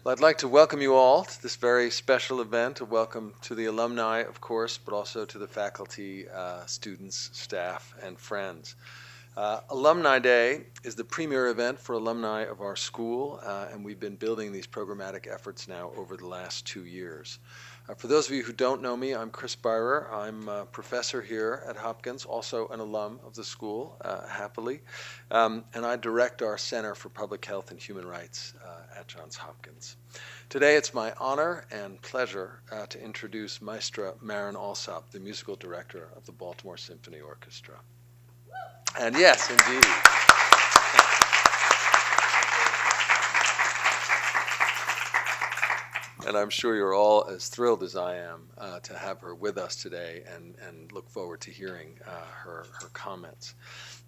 Well, I'd like to welcome you all to this very special event. A welcome to the alumni, of course, but also to the faculty, students, staff, and friends. Alumni Day is the premier event for alumni of our school, and we've been building these programmatic efforts now over the last 2 years. For those of you who don't know me, I'm Chris Byrer. I'm a professor here at Hopkins, also an alum of the school, happily, and I direct our Center for Public Health and Human Rights at Johns Hopkins. Today it's my honor and pleasure to introduce Maestra Marin Alsop, the musical director of the Baltimore Symphony Orchestra. And yes, indeed. And I'm sure you're all as thrilled as I am to have her with us today and look forward to hearing her comments.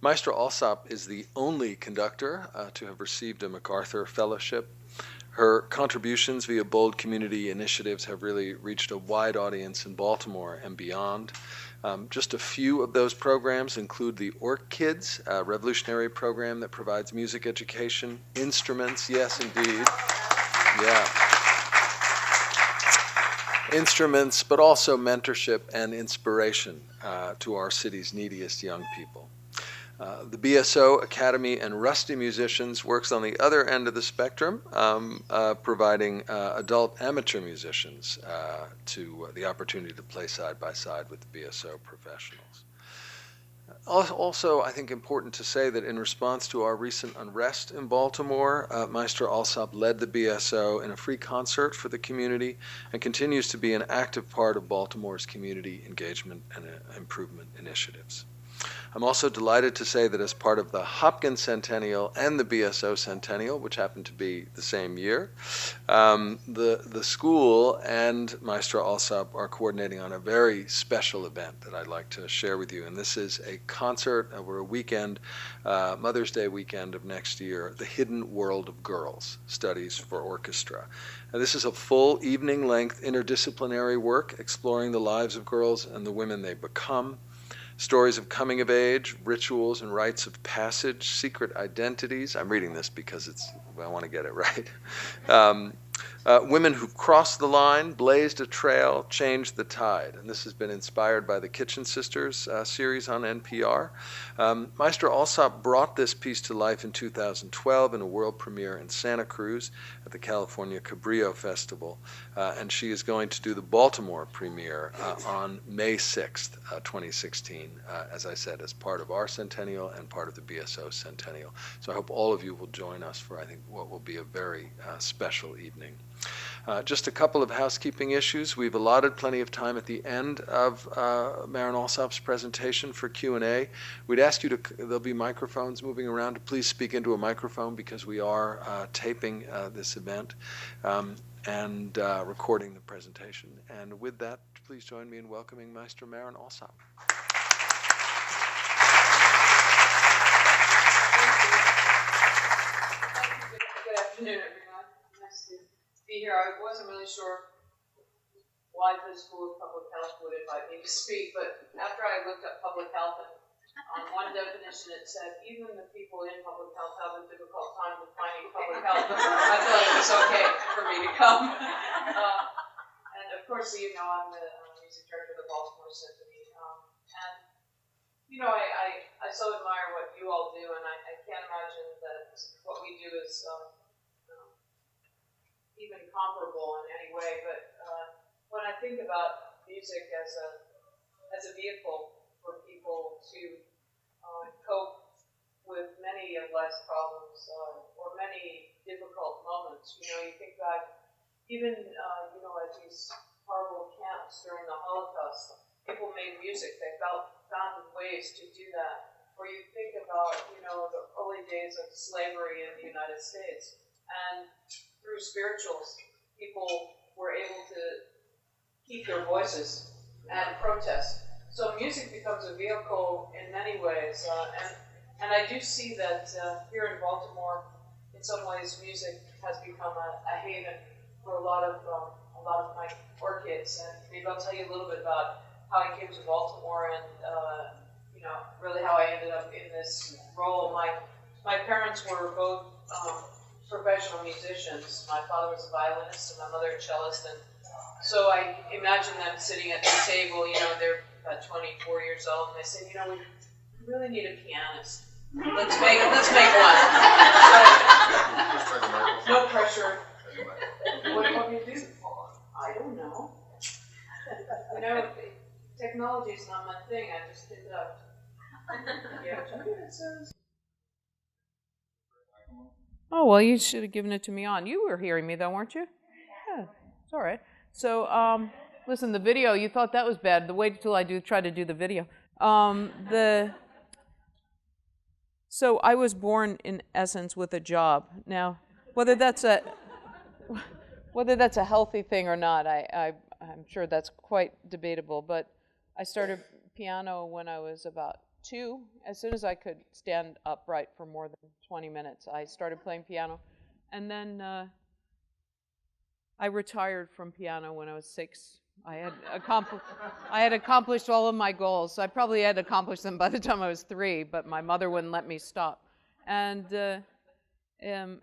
Maestra Alsop is the only conductor to have received a MacArthur Fellowship. Her contributions via bold community initiatives have really reached a wide audience in Baltimore and beyond. Just a few of those programs include the Orc Kids, a revolutionary program that provides music education, instruments, yes indeed, yeah, instruments, but also mentorship and inspiration to our city's neediest young people. The BSO Academy and Rusty Musicians works on the other end of the spectrum, providing adult amateur musicians to the opportunity to play side by side with the BSO professionals. Also, I think important to say that in response to our recent unrest in Baltimore, Maestra Alsop led the BSO in a free concert for the community and continues to be an active part of Baltimore's community engagement and improvement initiatives. I'm also delighted to say that as part of the Hopkins Centennial and the BSO Centennial, which happened to be the same year, the school and Maestra Alsop are coordinating on a very special event that I'd like to share with you. And this is a concert over a weekend, Mother's Day weekend of next year, The Hidden World of Girls, Studies for Orchestra. Now, this is a full evening-length interdisciplinary work exploring the lives of girls and the women they become. Stories of coming of age, rituals and rites of passage, secret identities. I'm reading this because I want to get it right. Women who crossed the line, blazed a trail, changed the tide. And this has been inspired by the Kitchen Sisters series on NPR. Maestra Alsop brought this piece to life in 2012 in a world premiere in Santa Cruz at the California Cabrillo Festival. And she is going to do the Baltimore premiere on May 6th, 2016, as I said, as part of our centennial and part of the BSO centennial. So I hope all of you will join us for, I think, what will be a very special evening. Just a couple of housekeeping issues. We've allotted plenty of time at the end of Marin Alsop's presentation for Q&A. We'd ask you to, there'll be microphones moving around, to please speak into a microphone because we are taping this event and recording the presentation. And with that, please join me in welcoming Maestra Marin Alsop. Good afternoon, everyone. Nice to be here. I wasn't really sure why the School of Public Health would invite me to speak, but after I looked up public health, and on one definition it said even the people in public health have a difficult time defining public health, I thought it was okay for me to come. And of course, you know, I'm the music director of the Baltimore Symphony, and you know, I so admire what you all do, and I can't imagine that what we do is even comparable in any way. But when I think about music as a vehicle for people to cope with many of life's problems or many difficult moments, you know, you think back even you know, at these horrible camps during the Holocaust, people made music. They found ways to do that. Or you think about, you know, the early days of slavery in the United States, and through spirituals, people were able to keep their voices and protest. So music becomes a vehicle in many ways, and I do see that here in Baltimore, in some ways, music has become a haven for a lot of my orchids. And maybe I'll tell you a little bit about how I came to Baltimore and you know, really how I ended up in this role. My parents were both professional musicians. My father was a violinist and my mother a cellist, and so I imagine them sitting at the table, they're about 24 years old, and they say, we really need a pianist. Let's make one. So, no pressure. What do you want me to do? I don't know. Technology is not my thing. I just did that. Yeah. Oh, well, you should have given it to me on. You were hearing me, though, weren't you? Yeah, it's all right. So, listen, the video, you thought that was bad. Wait until I try to do the video. So I was born, in essence, with a job. Now, whether that's a healthy thing or not, I'm sure that's quite debatable. But I started piano when I was about 2. As soon as I could stand upright for more than 20 minutes, I started playing piano. And then I retired from piano when I was 6. I had accomplished all of my goals. I probably had accomplished them by the time I was 3, but my mother wouldn't let me stop. And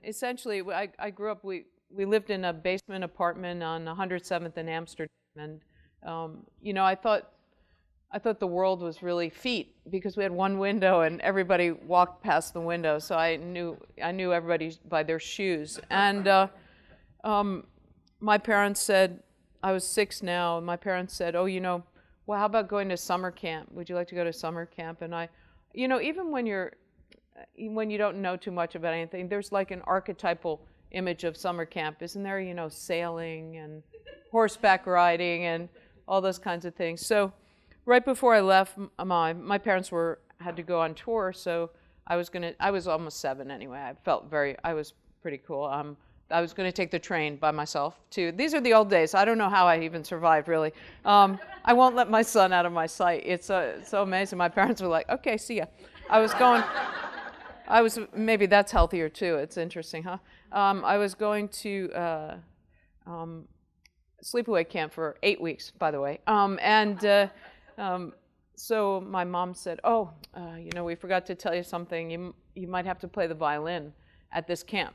essentially, I grew up, we lived in a basement apartment on 107th in Amsterdam. And, I thought the world was really feet because we had one window and everybody walked past the window. So I knew everybody by their shoes. And my parents said, I was 6 now, and my parents said, well, how about going to summer camp? Would you like to go to summer camp? And even when you don't know too much about anything, there's like an archetypal image of summer camp, isn't there? Sailing and horseback riding and all those kinds of things. So right before I left, my parents had to go on tour, so I was almost 7 anyway. I was pretty cool. I was going to take the train by myself too. These are the old days. I don't know how I even survived, really. I won't let my son out of my sight. It's so amazing. My parents were like, okay, see ya. Maybe that's healthier too. It's interesting, huh? I was going to sleepaway camp for 8 weeks, by the way. So my mom said, we forgot to tell you something. You might have to play the violin at this camp.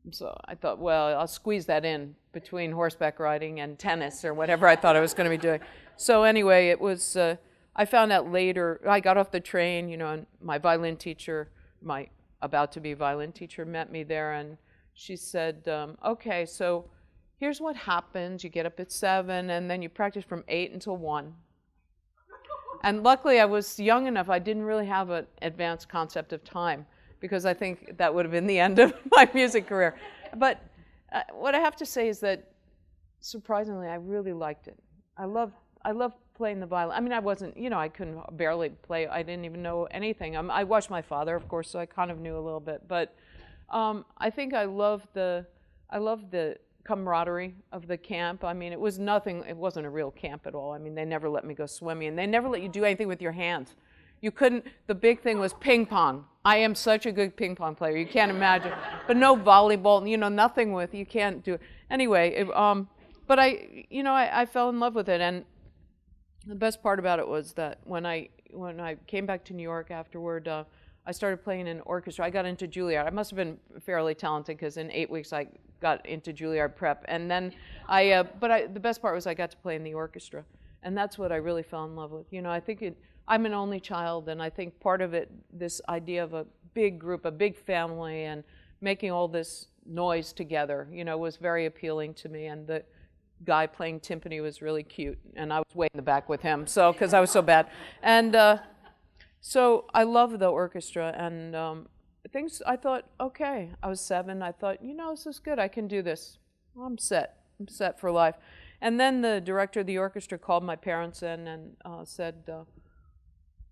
So I thought, well, I'll squeeze that in between horseback riding and tennis or whatever I thought I was going to be doing. So anyway, it was, I found out later, I got off the train, and my violin teacher, my about-to-be violin teacher met me there, and she said, okay, so here's what happens. You get up at 7, and then you practice from 8 until 1. And luckily, I was young enough, I didn't really have an advanced concept of time, because I think that would have been the end of my music career. But what I have to say is that, surprisingly, I really liked it. I loved playing the violin. I mean, I wasn't, I couldn't barely play. I didn't even know anything. I watched my father, of course, so I kind of knew a little bit. But I think I loved the camaraderie of the camp. I mean, it wasn't a real camp at all. I mean, they never let me go swimming, and they never let you do anything with your hands. The big thing was ping pong. I am such a good ping pong player, you can't imagine. But no volleyball, nothing you can't do it. Anyway, but I fell in love with it. And the best part about it was that when I came back to New York afterward, I started playing in an orchestra. I got into Juilliard. I must have been fairly talented because in 8 weeks I got into Juilliard prep. And then the best part was I got to play in the orchestra. And that's what I really fell in love with. I think I'm an only child, and I think part of it, this idea of a big group, a big family, and making all this noise together, was very appealing to me. And the guy playing timpani was really cute, and I was way in the back with him, because I was so bad. And so I loved the orchestra, and I thought, okay, I was 7. I thought, this is good. I can do this. I'm set for life. And then the director of the orchestra called my parents in and said,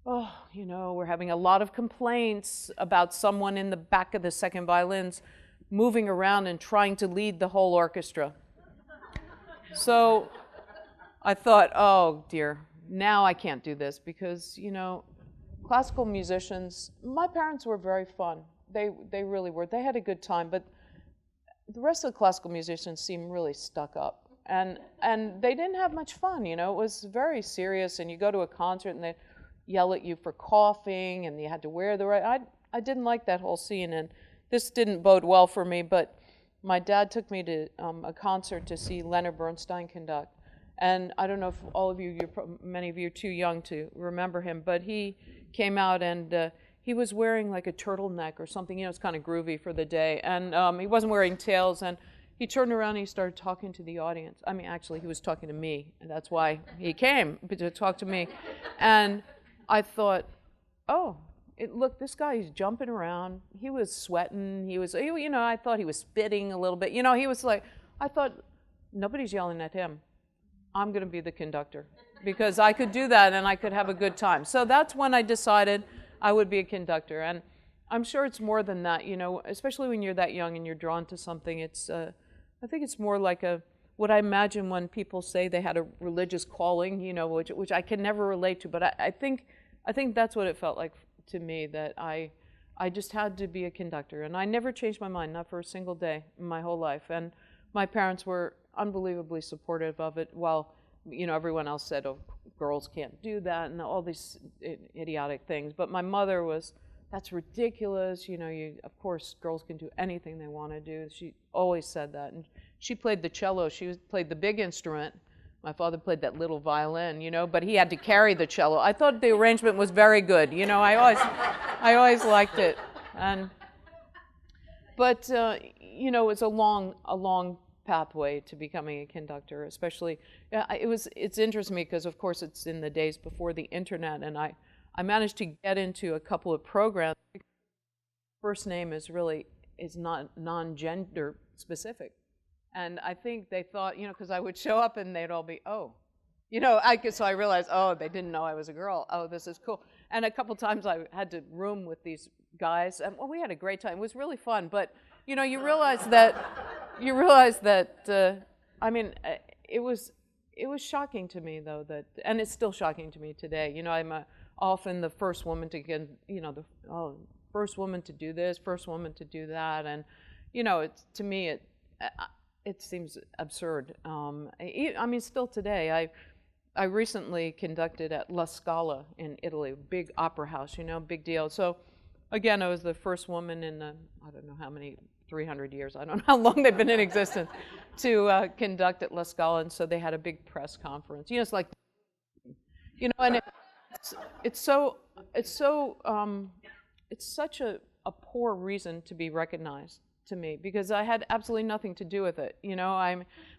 we're having a lot of complaints about someone in the back of the second violins moving around and trying to lead the whole orchestra. So I thought, oh dear, now I can't do this because, classical musicians, my parents were very fun. They really were. They had a good time, but the rest of the classical musicians seemed really stuck up. And they didn't have much fun, It was very serious, and you go to a concert and they yell at you for coughing, and you had to wear the right. I didn't like that whole scene, and this didn't bode well for me, but my dad took me to a concert to see Leonard Bernstein conduct. And I don't know if all of you, many of you are too young to remember him, but he came out and he was wearing like a turtleneck or something, it's kind of groovy for the day. And he wasn't wearing tails, and he turned around and he started talking to the audience. I mean, actually, he was talking to me, and that's why he came, to talk to me. And I thought, oh, look, this guy is jumping around. He was sweating. I thought he was spitting a little bit. He was like, I thought, nobody's yelling at him. I'm going to be the conductor because I could do that and I could have a good time. So that's when I decided I would be a conductor. And I'm sure it's more than that, especially when you're that young and you're drawn to something. I think it's more like what I imagine when people say they had a religious calling, which I can never relate to. But I think that's what it felt like to me, that I just had to be a conductor. And I never changed my mind, not for a single day in my whole life. And my parents were unbelievably supportive of it, while everyone else said, oh, girls can't do that and all these idiotic things. But my mother was, that's ridiculous, of course girls can do anything they want to do. She always said that. And she played the cello. She played the big instrument. My father played that little violin, but he had to carry the cello. I thought the arrangement was very good. I always liked it. But it's a long pathway to becoming a conductor, especially. It's interesting to me because, of course, it's in the days before the internet, and I managed to get into a couple of programs. First name is not non-gender specific. And I think they thought, because I would show up and they'd all be, oh. So I realized, oh, they didn't know I was a girl. Oh, this is cool. And a couple times I had to room with these guys. And, we had a great time. It was really fun. But, you realize that, it was shocking to me, though, and it's still shocking to me today. I'm often the first woman to get, first woman to do this, first woman to do that. And, to me, it seems absurd. Still today, I recently conducted at La Scala in Italy, big opera house, big deal. So, again, I was the first woman in I don't know how many, 300 years, I don't know how long they've been in existence, to conduct at La Scala. And so they had a big press conference. It's like, and it's such a poor reason to be recognized to me, because I had absolutely nothing to do with it.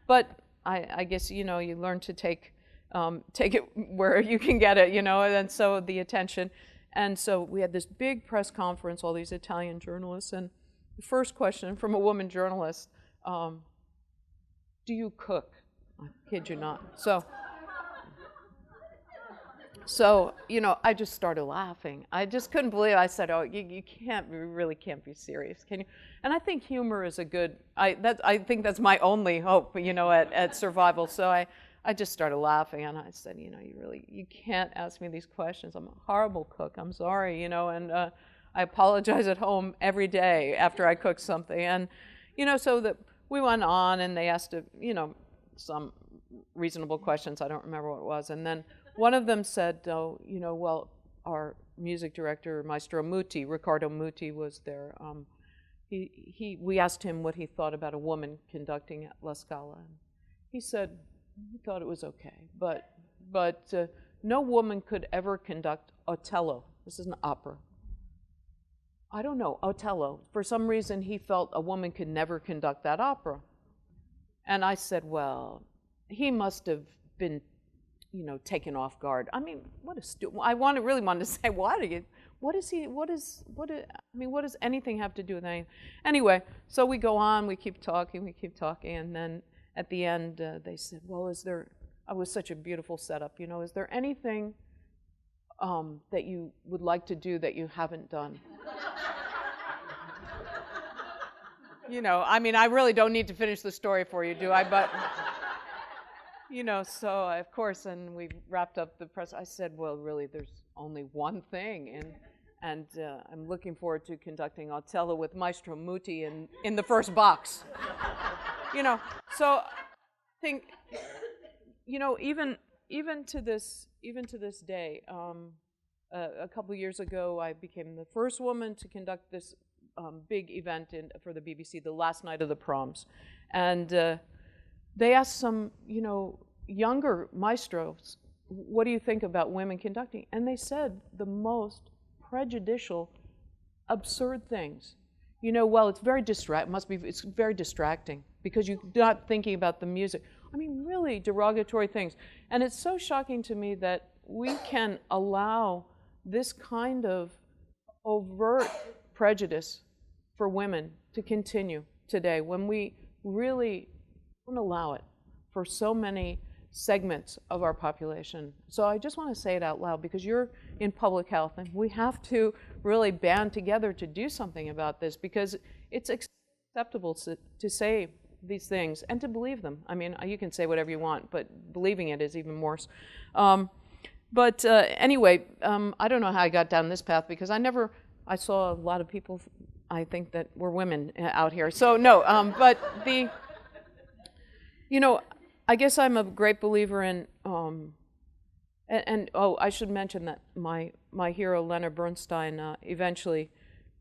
But I guess you learn to take it where you can get it, and so the attention. And so we had this big press conference, all these Italian journalists, and the first question from a woman journalist, do you cook? I kid you not. So, I just started laughing. I just couldn't believe it. I said, oh, you really can't be serious, can you? And I think humor is a good, I think that's my only hope, at survival. So I just started laughing, and I said, you can't ask me these questions. I'm a horrible cook. I'm sorry, and I apologize at home every day after I cook something. And, so that we went on, and they asked, some reasonable questions. I don't remember what it was. And then one of them said, oh, well, our music director, Maestro Muti, Riccardo Muti, was there. We asked him what he thought about a woman conducting at La Scala. And he said he thought it was okay, but no woman could ever conduct Otello. This is an opera. I don't know, Otello. For some reason, he felt a woman could never conduct that opera. And I said, well, he must have been, taken off guard. What a I really wanted to say, what does anything have to do with anything? Anyway, so we go on, we keep talking, and then at the end, they said, well, it was such a beautiful setup, is there anything that you would like to do that you haven't done? I really don't need to finish the story for you, do I? But, so of course, and we wrapped up the press. I said, well, really, there's only one thing, and I'm looking forward to conducting Otello with Maestro Muti in the first box. So I think, even to this day, a couple years ago, I became the first woman to conduct this big event for the BBC, the last night of the proms. And they asked some, younger maestros, what do you think about women conducting? And they said the most prejudicial, absurd things. Well, it's very it's very distracting because you're not thinking about the music. I mean, really derogatory things. And it's so shocking to me that we can allow this kind of overt prejudice for women to continue today when we really don't allow it for so many segments of our population. So I just want to say it out loud because you're in public health and we have to really band together to do something about this because it's acceptable to say these things and to believe them. I mean, you can say whatever you want, but believing it is even worse. Anyway, I don't know how I got down this path because I saw a lot of people, I think, that were women out here. So no, I guess I'm a great believer in, I should mention that my hero, Leonard Bernstein, eventually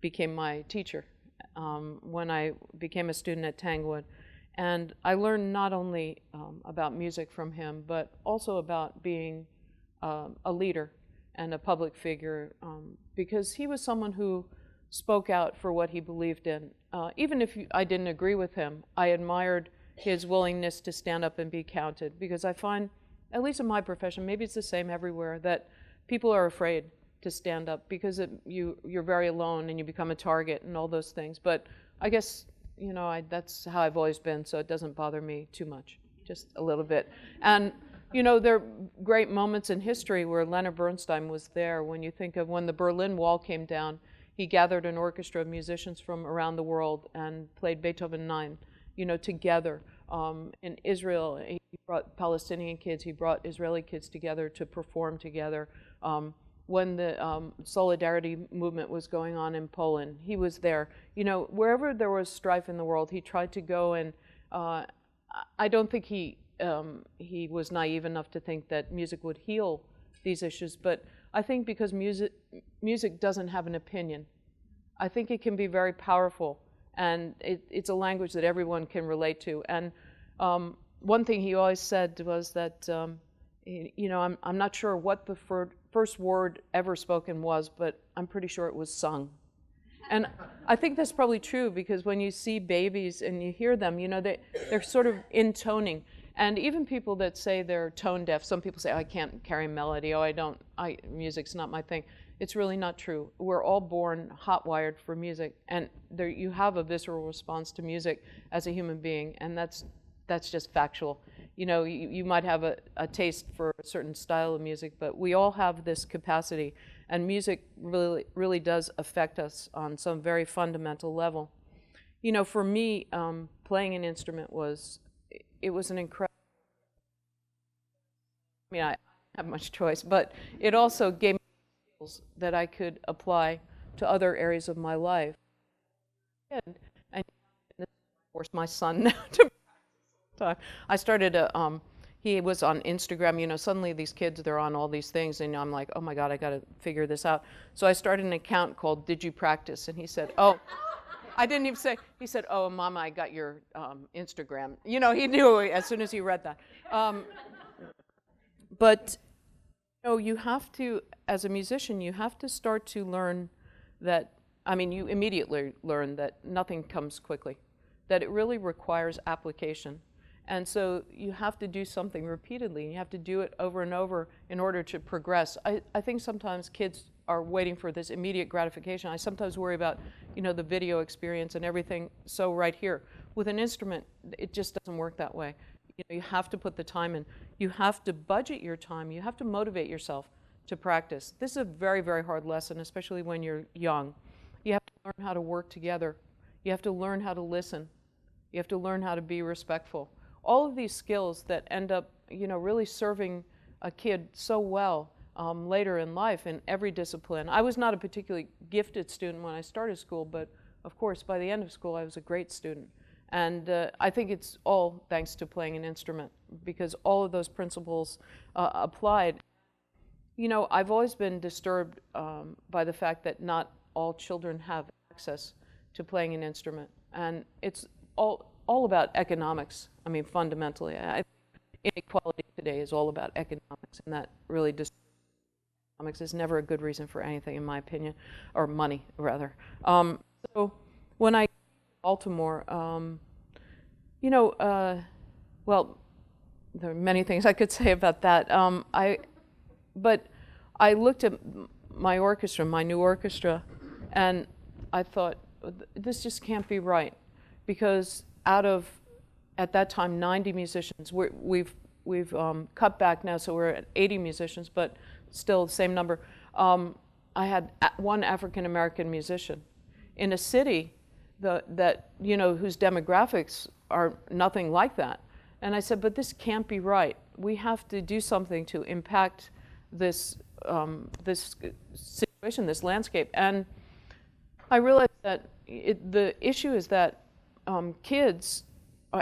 became my teacher when I became a student at Tanglewood. And I learned not only about music from him, but also about being a leader and a public figure, because he was someone who spoke out for what he believed in. Even if I didn't agree with him, I admired his willingness to stand up and be counted, because I find, at least in my profession, maybe it's the same everywhere, that people are afraid to stand up because you're very alone and you become a target and all those things. But I guess, that's how I've always been, so it doesn't bother me too much, just a little bit. And there are great moments in history where Leonard Bernstein was there. When you think of when the Berlin Wall came down, he gathered an orchestra of musicians from around the world and played Beethoven 9, together. In Israel, he brought Palestinian kids, he brought Israeli kids together to perform together. When the Solidarity movement was going on in Poland, he was there. Wherever there was strife in the world, he tried to go, and I don't think he was naive enough to think that music would heal these issues, but I think because music doesn't have an opinion, I think it can be very powerful, and it's a language that everyone can relate to. And one thing he always said was that, I'm not sure what the first word ever spoken was, but I'm pretty sure it was sung. And I think that's probably true because when you see babies and you hear them, they're sort of intoning. And even people that say they're tone deaf, some people say, I can't carry melody, music's not my thing. It's really not true. We're all born hot-wired for music, and you have a visceral response to music as a human being, and that's just factual. You might have a taste for a certain style of music, but we all have this capacity, and music really, really does affect us on some very fundamental level. For me, playing an instrument was an incredible, I didn't have much choice, but it also gave me skills that I could apply to other areas of my life. And force my son now to practice. I started he was on Instagram, suddenly these kids, they're on all these things, and I'm like, oh my God, I gotta figure this out. So I started an account called Did You Practice? And he said, oh, I didn't even say, he said, oh, Mama, I got your Instagram. He knew as soon as he read that. But you have to, as a musician, you have to start to learn that, you immediately learn that nothing comes quickly, that it really requires application. And so you have to do something repeatedly, and you have to do it over and over in order to progress. I think sometimes kids are waiting for this immediate gratification. I sometimes worry about, the video experience and everything so right here. With an instrument, it just doesn't work that way. You have to put the time in. You have to budget your time. You have to motivate yourself to practice. This is a very, very hard lesson, especially when you're young. You have to learn how to work together. You have to learn how to listen. You have to learn how to be respectful. All of these skills that end up, really serving a kid so well later in life in every discipline. I was not a particularly gifted student when I started school, but of course, by the end of school, I was a great student. And I think it's all thanks to playing an instrument, because all of those principles applied. I've always been disturbed by the fact that not all children have access to playing an instrument. And it's all about economics. I mean, fundamentally, inequality today is all about economics, and that really economics is never a good reason for anything, in my opinion, or money, rather. So when I Baltimore, well, there are many things I could say about that. But I looked at my orchestra, my new orchestra, and I thought, this just can't be right, because out of, at that time, 90 musicians, we've cut back now, so we're at 80 musicians, but still the same number. I had one African American musician in a city that whose demographics are nothing like that. And I said, but this can't be right. We have to do something to impact this this situation, this landscape. And I realized that the issue is that kids,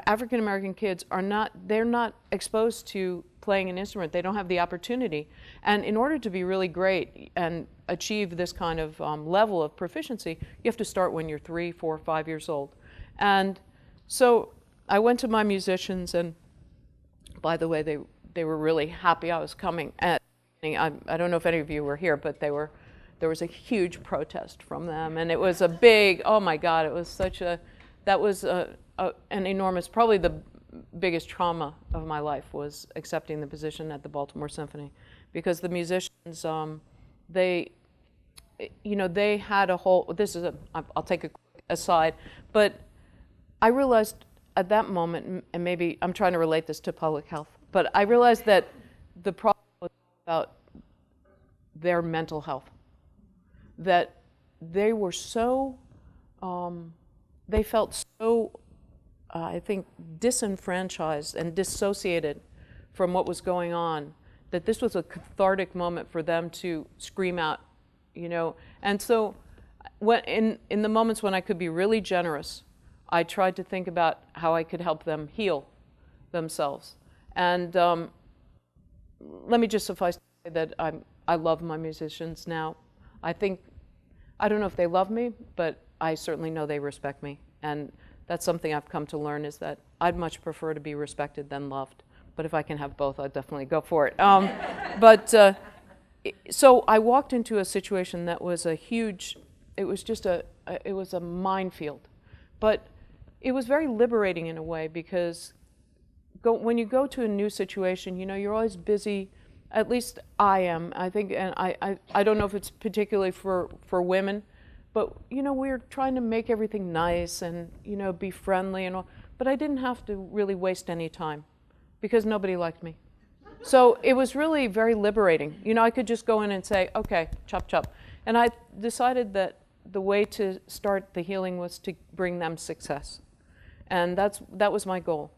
African American kids, they're not exposed to playing an instrument. They don't have the opportunity. And in order to be really great and achieve this kind of level of proficiency, you have to start when you're 3, 4, 5 years old. And so I went to my musicians, and by the way, they were really happy I was coming. I don't know if any of you were here, but there was a huge protest from them, and it was a big, oh my God, it was that was an enormous, probably the biggest trauma of my life was accepting the position at the Baltimore Symphony, because the musicians, they had a whole, I'll take a quick aside, but I realized at that moment, and maybe I'm trying to relate this to public health, but I realized that the problem was about their mental health, that they were so, they felt so, I think, disenfranchised and dissociated from what was going on, that this was a cathartic moment for them to scream out, And so in the moments when I could be really generous, I tried to think about how I could help them heal themselves. And let me just suffice to say that I love my musicians now. I don't know if they love me, but I certainly know they respect me. And that's something I've come to learn, is that I'd much prefer to be respected than loved. But if I can have both, I'd definitely go for it. So I walked into a situation that was it was a minefield. But it was very liberating in a way, because when you go to a new situation, you're always busy. At least I am, I think, and I don't know if it's particularly for women, but we're trying to make everything nice and be friendly and all. But I didn't have to really waste any time, because nobody liked me. So it was really very liberating. I could just go in and say, okay, chop chop. And I decided that the way to start the healing was to bring them success. And that was my goal.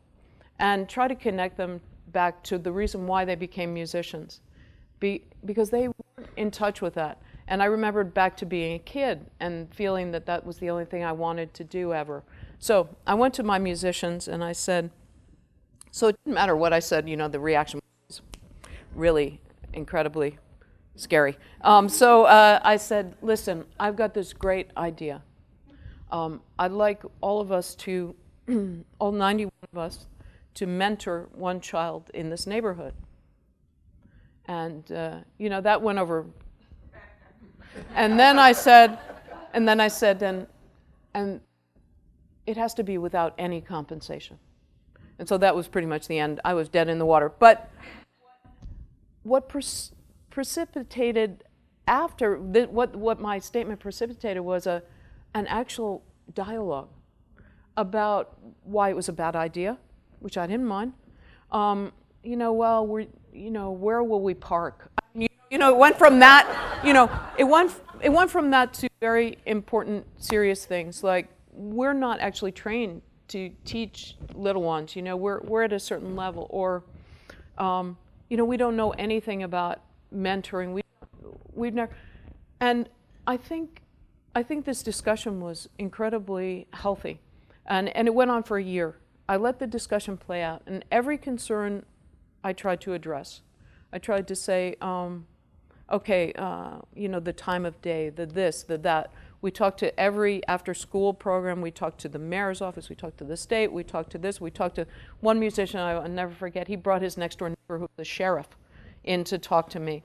And try to connect them back to the reason why they became musicians. Because they weren't in touch with that. And I remembered back to being a kid and feeling that that was the only thing I wanted to do ever. So I went to my musicians and I said, so it didn't matter what I said, the reaction was really incredibly scary. So I said, listen, I've got this great idea. I'd like all of us to, all 91 of us, to mentor one child in this neighborhood. And, that went over. And then I said, and it has to be without any compensation. And so that was pretty much the end. I was dead in the water. But what precipitated after, what my statement precipitated was an actual dialogue about why it was a bad idea, which I didn't mind. Well, where will we park? It went from that, it went from that to very important, serious things, like we're not actually trained to teach little ones. We're at a certain level, or we don't know anything about mentoring. We've never, and I think this discussion was incredibly healthy, and it went on for a year. I let the discussion play out, and every concern I tried to address. I tried to say, okay, the time of day, the this, the that. We talked to every after-school program. We talked to the mayor's office. We talked to the state. We talked to this. We talked to one musician I'll never forget. He brought his next-door neighbor, who was the sheriff, in to talk to me.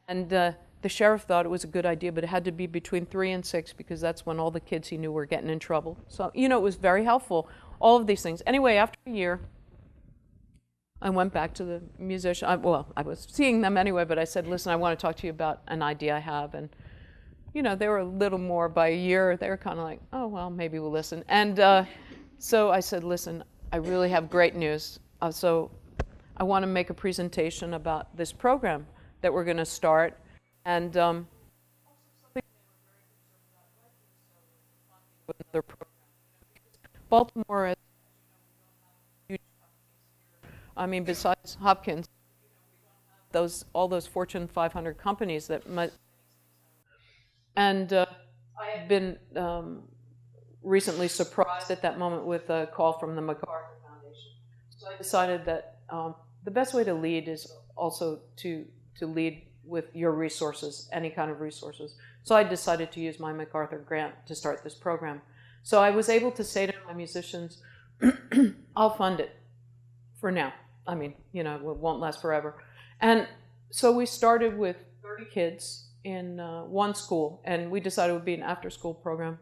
And the sheriff thought it was a good idea, but it had to be between 3 and 6 because that's when all the kids he knew were getting in trouble. So, you know, it was very helpful, all of these things. Anyway, after a year, I went back to the musician. I was seeing them anyway, but I said, listen, I want to talk to you about an idea I have. And, you know, they were a little more by a year. They were kind of like, oh, well, maybe we'll listen. And so I said, listen, I really have great news. So I want to make a presentation about this program that we're going to start. And Baltimore, I mean, besides Hopkins, all those Fortune 500 companies that might, and I had been recently surprised at that moment with a call from the MacArthur Foundation. So I decided that the best way to lead is also to lead with your resources, any kind of resources. So I decided to use my MacArthur grant to start this program. So I was able to say to my musicians, I'll fund it for now. I mean, you know, it won't last forever. And so we started with 30 kids in one school, and we decided it would be an after-school program.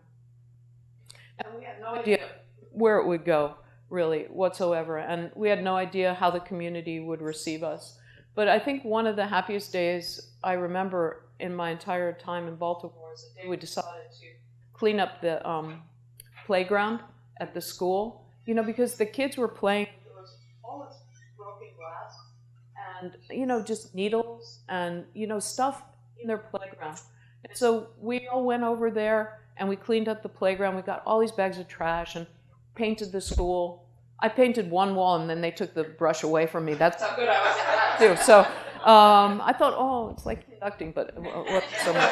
And we had no idea where it would go, really, whatsoever. And we had no idea how the community would receive us. But I think one of the happiest days I remember in my entire time in Baltimore is the day we decided to clean up the playground at the school, you know, because the kids were playing. There was all this broken glass and, you know, just needles and, you know, stuff in their playground. And so we all went over there and we cleaned up the playground. We got all these bags of trash and painted the school. I painted one wall and then they took the brush away from me. That's how good I was at that too. So I thought, oh, it's like conducting, but so much.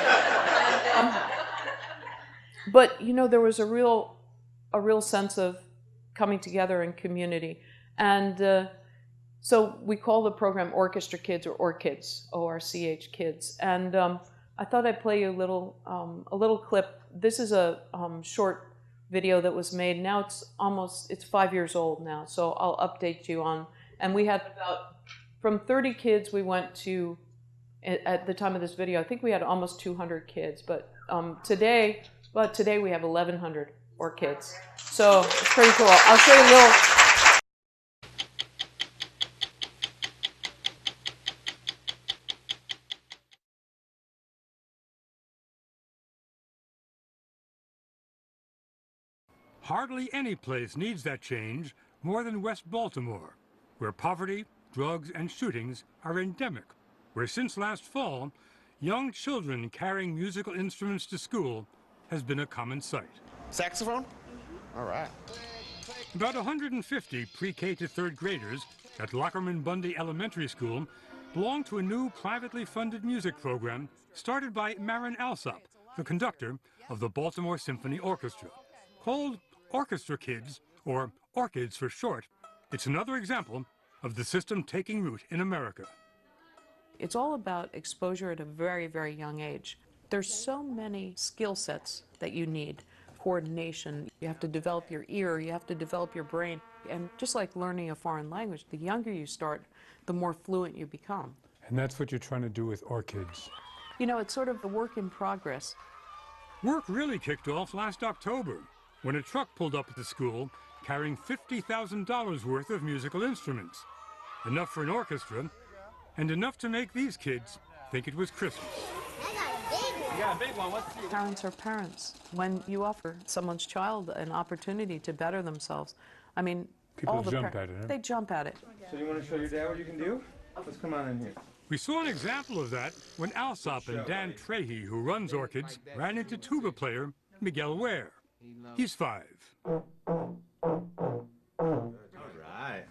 But you know, there was a real sense of coming together in community, and so we call the program Orchestra Kids, or ORCIDS, ORCH Kids. And I thought I'd play you a little clip. This is a short video that was made. Now it's 5 years old now, so I'll update you on. And we had from 30 kids we went to, at the time of this video, I think we had almost 200 kids, but today we have 1,100 kids. So it's pretty cool. I'll show you a little. Hardly any place needs that change more than West Baltimore, where poverty, drugs, and shootings are endemic, where since last fall, young children carrying musical instruments to school has been a common sight. Saxophone? All right. About 150 pre-K to third graders at Lockerman Bundy Elementary School belong to a new privately funded music program started by Marin Alsop, the conductor of the Baltimore Symphony Orchestra. Called Orchestra Kids, or ORCIDS for short, it's another example of the system taking root in America. It's all about exposure at a very, very young age. There's so many skill sets that you need. Coordination, you have to develop your ear, you have to develop your brain. And just like learning a foreign language, the younger you start, the more fluent you become. And that's what you're trying to do with ORCIDS. You know, it's sort of a work in progress. Work really kicked off last October when a truck pulled up at the school carrying $50,000 worth of musical instruments. Enough for an orchestra, and enough to make these kids think it was Christmas. I got a big one. You got a big one. What's the... Parents are parents. When you offer someone's child an opportunity to better themselves, I mean, People jump at it, huh? They jump at it. So you want to show your dad what you can do? Let's come on in here. We saw an example of that when Alsop and Dan Trahey, who runs ORCIDS, ran into tuba player Miguel Ware. He's 5. All right.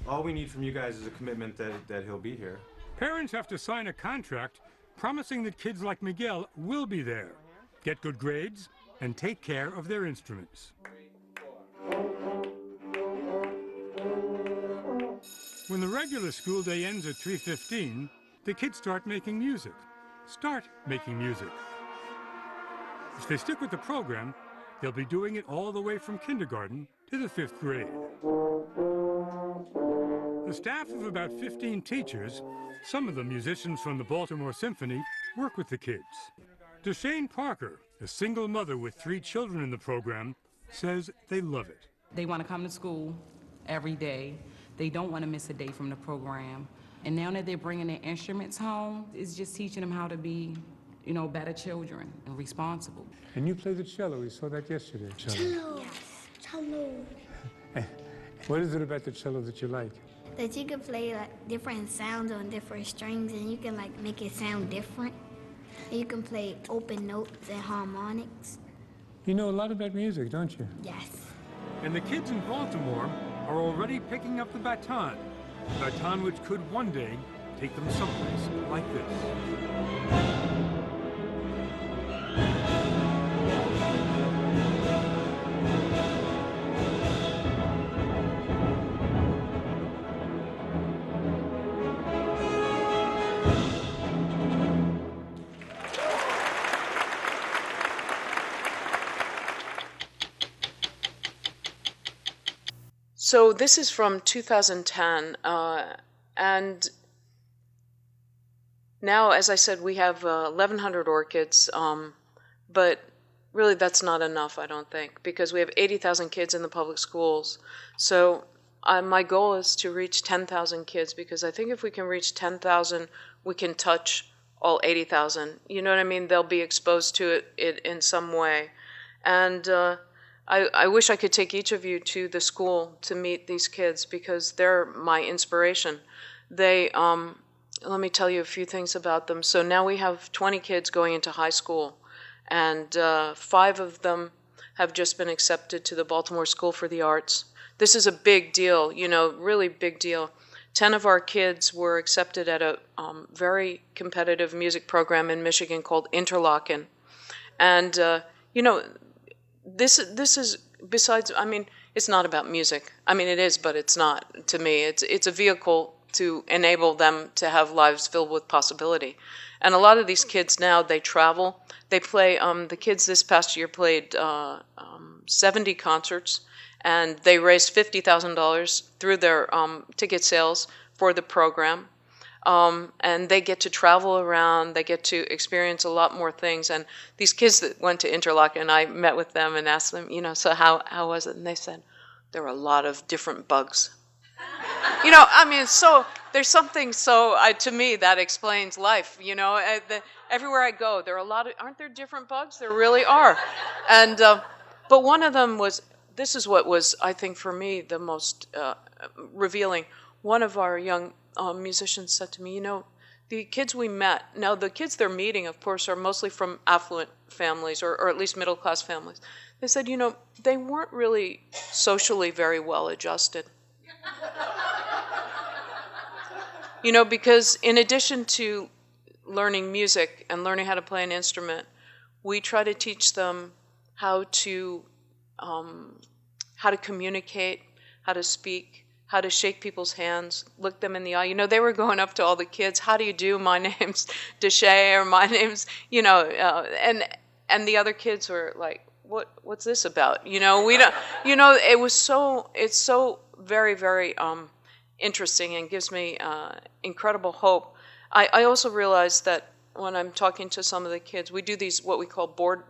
All we need from you guys is a commitment that he'll be here. Parents have to sign a contract promising that kids like Miguel will be there, get good grades, and take care of their instruments. When the regular school day ends at 3:15, the kids start making music. Start making music. If they stick with the program, they'll be doing it all the way from kindergarten to the 5th grade. The staff of about 15 teachers, some of them musicians from the Baltimore Symphony, work with the kids. Deshane Parker, a single mother with 3 children in the program, says they love it. They want to come to school every day. They don't want to miss a day from the program. And now that they're bringing their instruments home, it's just teaching them how to be, better children and responsible. And you play the cello. We saw that yesterday. Cello. Yes, cello. What is it about the cello that you like? That you can play like different sounds on different strings, and you can like make it sound different. And you can play open notes and harmonics. You know a lot about music, don't you? Yes. And the kids in Baltimore are already picking up the baton which could one day take them someplace like this. So this is from 2010, and now, as I said, we have 1,100 orchids, but really that's not enough, I don't think, because we have 80,000 kids in the public schools. So my goal is to reach 10,000 kids, because I think if we can reach 10,000, we can touch all 80,000. You know what I mean? They'll be exposed to it in some way. And I wish I could take each of you to the school to meet these kids, because they're my inspiration. They, let me tell you a few things about them. So now we have 20 kids going into high school, and 5 of them have just been accepted to the Baltimore School for the Arts. This is a big deal, really big deal. 10 of our kids were accepted at a very competitive music program in Michigan called Interlochen. And, this is, besides, it's not about music. It is, but it's not to me. It's a vehicle to enable them to have lives filled with possibility. And a lot of these kids now, they travel. They play, the kids this past year played 70 concerts, and they raised $50,000 through their ticket sales for the program. And they get to travel around, they get to experience a lot more things. And these kids that went to Interlochen, I met with them and asked them, so how was it? And they said, there were a lot of different bugs. So there's something to me that explains life, everywhere I go, there are a lot of, aren't there different bugs? There really are. And, but one of them was, this is what was, I think for me, the most revealing. One of our young musicians said to me, the kids we met, now the kids they're meeting, of course, are mostly from affluent families or at least middle-class families. They said, they weren't really socially very well adjusted. Because in addition to learning music and learning how to play an instrument, we try to teach them how to communicate, how to speak, how to shake people's hands, look them in the eye. They were going up to all the kids, how do you do? My name's Deshay, or my name's, and the other kids were like, what's this about? We don't, it's so very, very interesting and gives me incredible hope. I also realize that when I'm talking to some of the kids, we do these, what we call board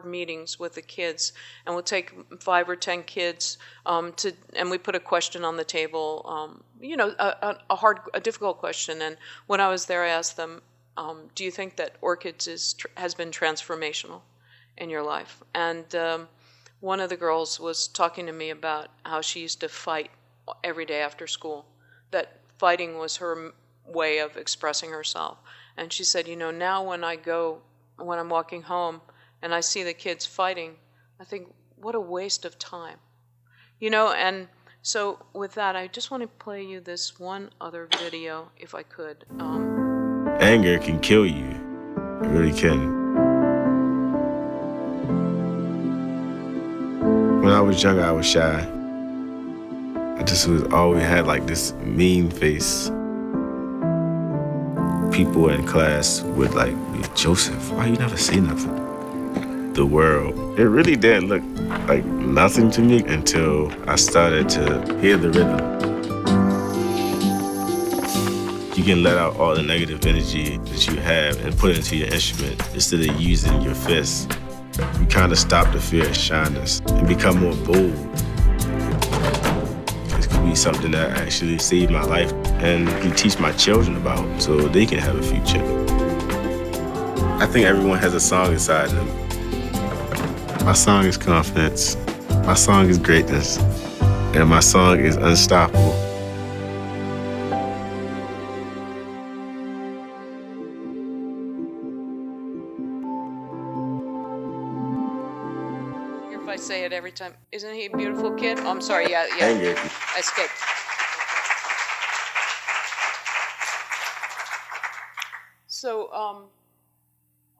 meetings with the kids, and we'll take 5 or 10 kids and we put a question on the table, a difficult question. And when I was there, I asked them, do you think that orchids has been transformational in your life? And one of the girls was talking to me about how she used to fight every day after school, that fighting was her way of expressing herself. And she said, now when I'm walking home, and I see the kids fighting, I think, what a waste of time. And so with that, I just want to play you this one other video, if I could. Anger can kill you. It really can. When I was younger, I was shy. I just always had like this mean face. People in class would like, Joseph, why you never say nothing? the world. It really did look like nothing to me until I started to hear the rhythm. You can let out all the negative energy that you have and put it into your instrument instead of using your fists. You kind of stop the fear of shyness and become more bold. This could be something that actually saved my life and you teach my children about so they can have a future. I think everyone has a song inside them. My song is confidence. My song is greatness. And my song is unstoppable. If I say it every time, isn't he a beautiful kid? Oh, I'm sorry, yeah. Thank you. I escaped. So, oh,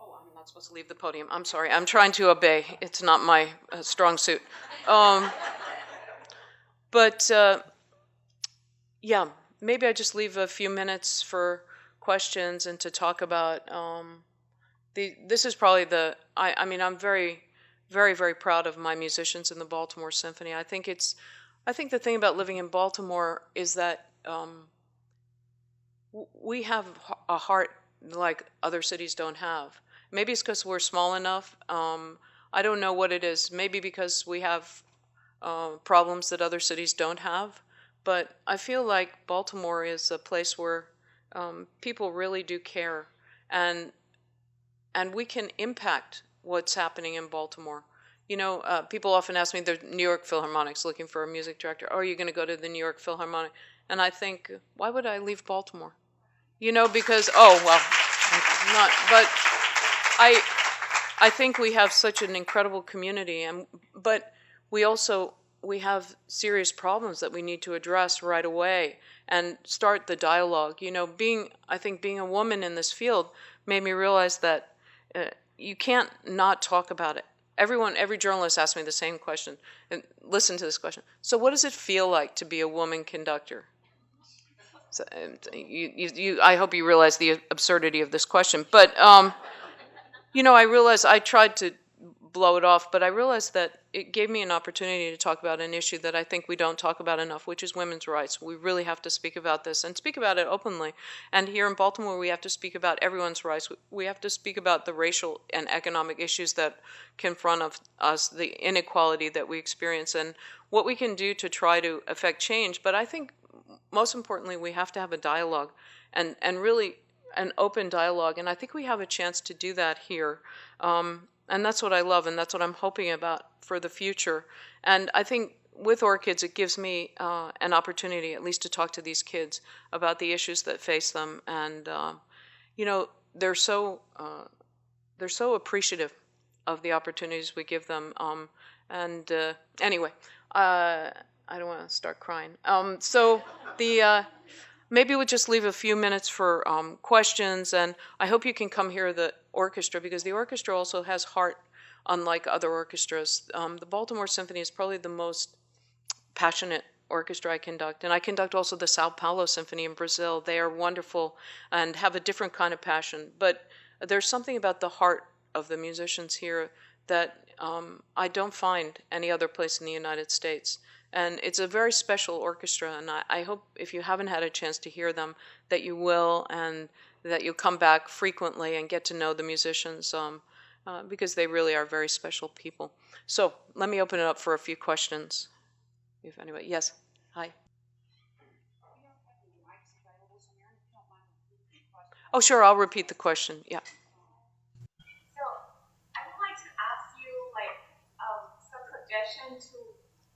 I'm not supposed to leave the podium. I'm sorry. I'm trying to obey. It's not my strong suit. But yeah, maybe I just leave a few minutes for questions and to talk about this is probably I mean, I'm very, very, very proud of my musicians in the Baltimore Symphony. I think the thing about living in Baltimore is that we have a heart like other cities don't have. Maybe it's because we're small enough. I don't know what it is. Maybe because we have problems that other cities don't have. But I feel like Baltimore is a place where people really do care, and we can impact what's happening in Baltimore. You know, people often ask me, the New York Philharmonic's looking for a music director. Oh, are you going to go to the New York Philharmonic? And I think, why would I leave Baltimore? You know, because, oh, well, not, but I think we have such an incredible community, but we have serious problems that we need to address right away and start the dialogue. You know, I think being a woman in this field made me realize that you can't not talk about it. Every journalist asks me the same question, and listen to this question. So what does it feel like to be a woman conductor? So, I hope you realize the absurdity of this question. But, you know, I realized I tried to blow it off, but I realized that it gave me an opportunity to talk about an issue that I think we don't talk about enough, which is women's rights. We really have to speak about this and speak about it openly. And here in Baltimore, we have to speak about everyone's rights. We have to speak about the racial and economic issues that confront us, the inequality that we experience, and what we can do to try to affect change. But I think most importantly, we have to have a dialogue and really an open dialogue. And I think we have a chance to do that here. And that's what I love, and that's what I'm hoping about for the future. And I think with Orchids, it gives me an opportunity at least to talk to these kids about the issues that face them. And, you know, they're so appreciative of the opportunities we give them. Anyway, I don't want to start crying. So maybe we'll just leave a few minutes for questions, and I hope you can come hear the orchestra, because the orchestra also has heart, unlike other orchestras. The Baltimore Symphony is probably the most passionate orchestra I conduct, and I conduct also the Sao Paulo Symphony in Brazil. They are wonderful and have a different kind of passion, but there's something about the heart of the musicians here that I don't find any other place in the United States. And it's a very special orchestra, and I hope if you haven't had a chance to hear them, that you will, and that you'll come back frequently and get to know the musicians, because they really are very special people. So let me open it up for a few questions. If anybody, yes, hi. Oh, sure, I'll repeat the question, yeah. So I would like to ask you, like, some suggestions to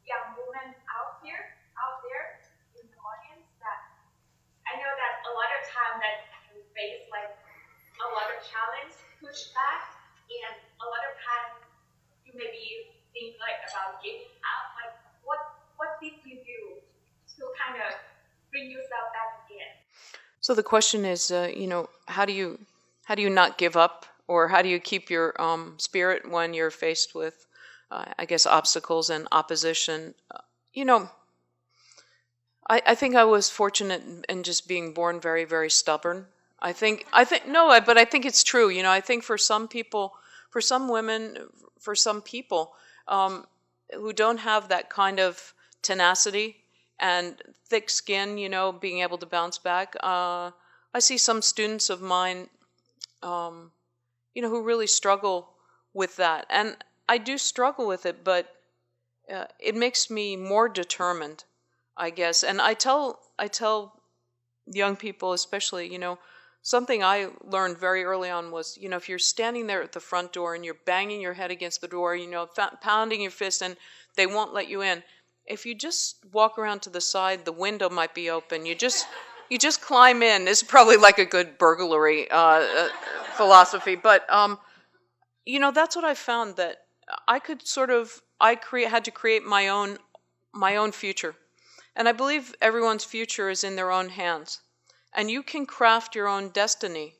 young women out there in the audience, that I know that a lot of time that you face like a lot of challenge, pushback, and a lot of time you maybe think like about giving up. Like what did you do to kind of bring yourself back again? So the question is, you know, how do you not give up, or how do you keep your spirit when you're faced with I guess obstacles and opposition? You know, I think I was fortunate in just being born very, very stubborn. But I think it's true. You know, I think for some people, for some women, for some people who don't have that kind of tenacity and thick skin, being able to bounce back. I see some students of mine, who really struggle with that. And I do struggle with it, but it makes me more determined, I guess. And I tell young people, especially, something I learned very early on was, if you're standing there at the front door and you're banging your head against the door, pounding your fist, and they won't let you in, if you just walk around to the side, the window might be open. You just climb in. This is probably like a good burglary philosophy, but that's what I found, that I could had to create my own future, and I believe everyone's future is in their own hands, and you can craft your own destiny.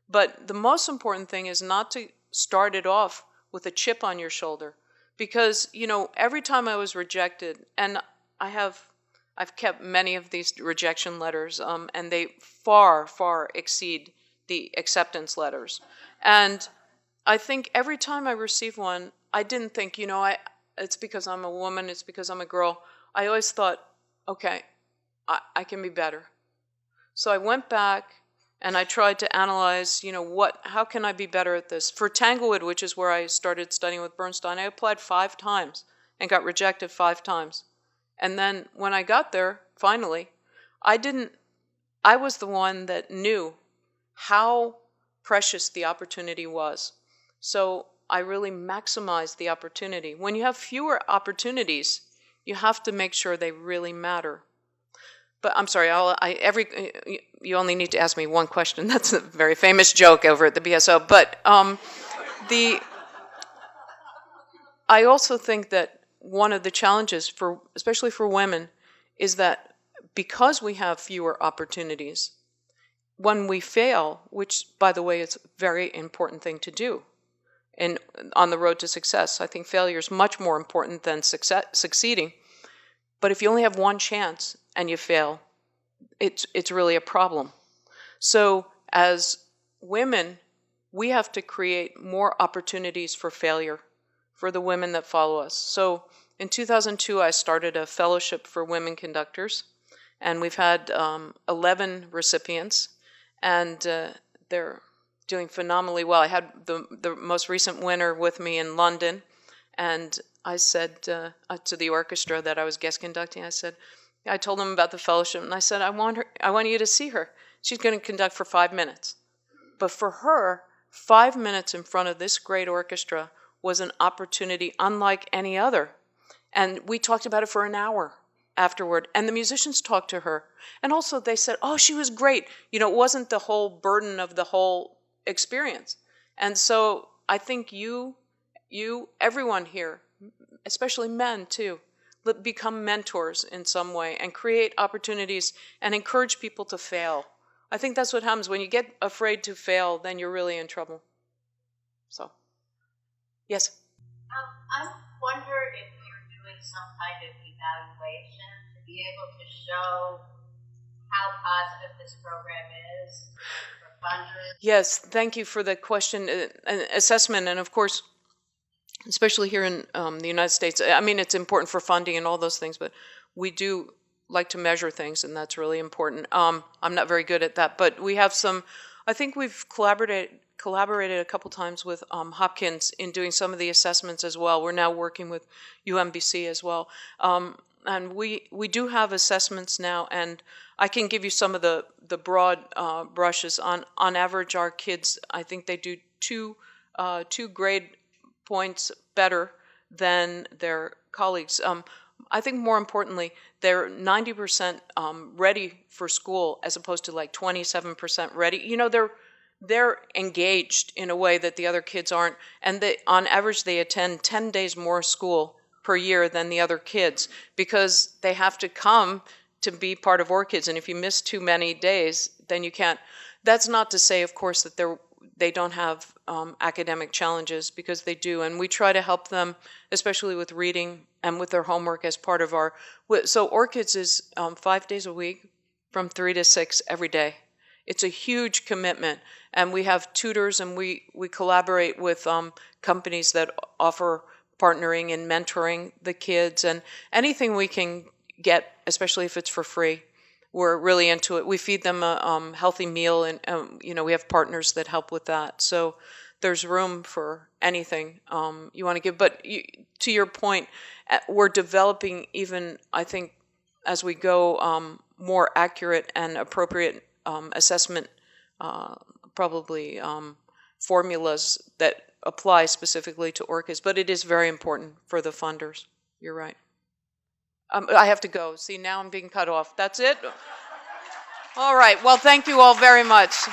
But the most important thing is not to start it off with a chip on your shoulder, because every time I was rejected, and I've kept many of these rejection letters, and they far, far exceed the acceptance letters. And I think every time I received one, I didn't think, it's because I'm a woman, it's because I'm a girl. I always thought, okay, I can be better. So I went back and I tried to analyze, how can I be better at this? For Tanglewood, which is where I started studying with Bernstein, I applied 5 times and got rejected 5 times. And then when I got there, finally, I was the one that knew how precious the opportunity was. So I really maximized the opportunity. When you have fewer opportunities, you have to make sure they really matter. But I'm sorry, you only need to ask me one question. That's a very famous joke over at the BSO. But I also think that one of the challenges, especially for women, is that because we have fewer opportunities, when we fail, which, by the way, is a very important thing to do, and on the road to success, I think failure is much more important than succeeding. But if you only have one chance and you fail, it's really a problem. So as women, we have to create more opportunities for failure for the women that follow us. So in 2002, I started a fellowship for women conductors, and we've had 11 recipients, and they're doing phenomenally well. I had the most recent winner with me in London, and I said to the orchestra that I was guest conducting, I told them about the fellowship, and I said, I want you to see her. She's going to conduct for 5 minutes. But for her, 5 minutes in front of this great orchestra was an opportunity unlike any other. And we talked about it for an hour afterward, and the musicians talked to her. And also they said, oh, she was great. It wasn't the whole burden of the whole experience. And so I think everyone here, especially men too, become mentors in some way and create opportunities and encourage people to fail. I think that's what happens. When you get afraid to fail, then you're really in trouble. So, yes? I wonder if you're doing some kind of evaluation to be able to show how positive this program is for funders. Yes, thank you for the question and assessment. And of course, especially here in the United States, I mean, it's important for funding and all those things, but we do like to measure things, and that's really important. I'm not very good at that, but we have I think we've collaborated a couple times with Hopkins in doing some of the assessments as well. We're now working with UMBC as well. And we do have assessments now, and I can give you some of the broad brushes. On average, our kids, I think they do two grade points better than their colleagues. I think more importantly, they're 90% ready for school as opposed to like 27% ready. They're engaged in a way that the other kids aren't, and on average they attend 10 days more school per year than the other kids because they have to come to be part of Orchids, and if you miss too many days, then you can't. That's not to say, of course, that they don't have academic challenges, because they do, and we try to help them, especially with reading and with their homework as part of our. So Orchids is 5 days a week from 3 to 6 every day. It's a huge commitment, and we have tutors, and we collaborate with companies that offer partnering and mentoring the kids, and anything we can get, especially if it's for free. We're really into it. We feed them a healthy meal, and we have partners that help with that. So there's room for anything you want to give. But to your point, we're developing even, I think, as we go, more accurate and appropriate assessment, probably formulas that apply specifically to orchids. But it is very important for the funders. You're right. I have to go. See, now I'm being cut off. That's it? All right. Well, thank you all very much.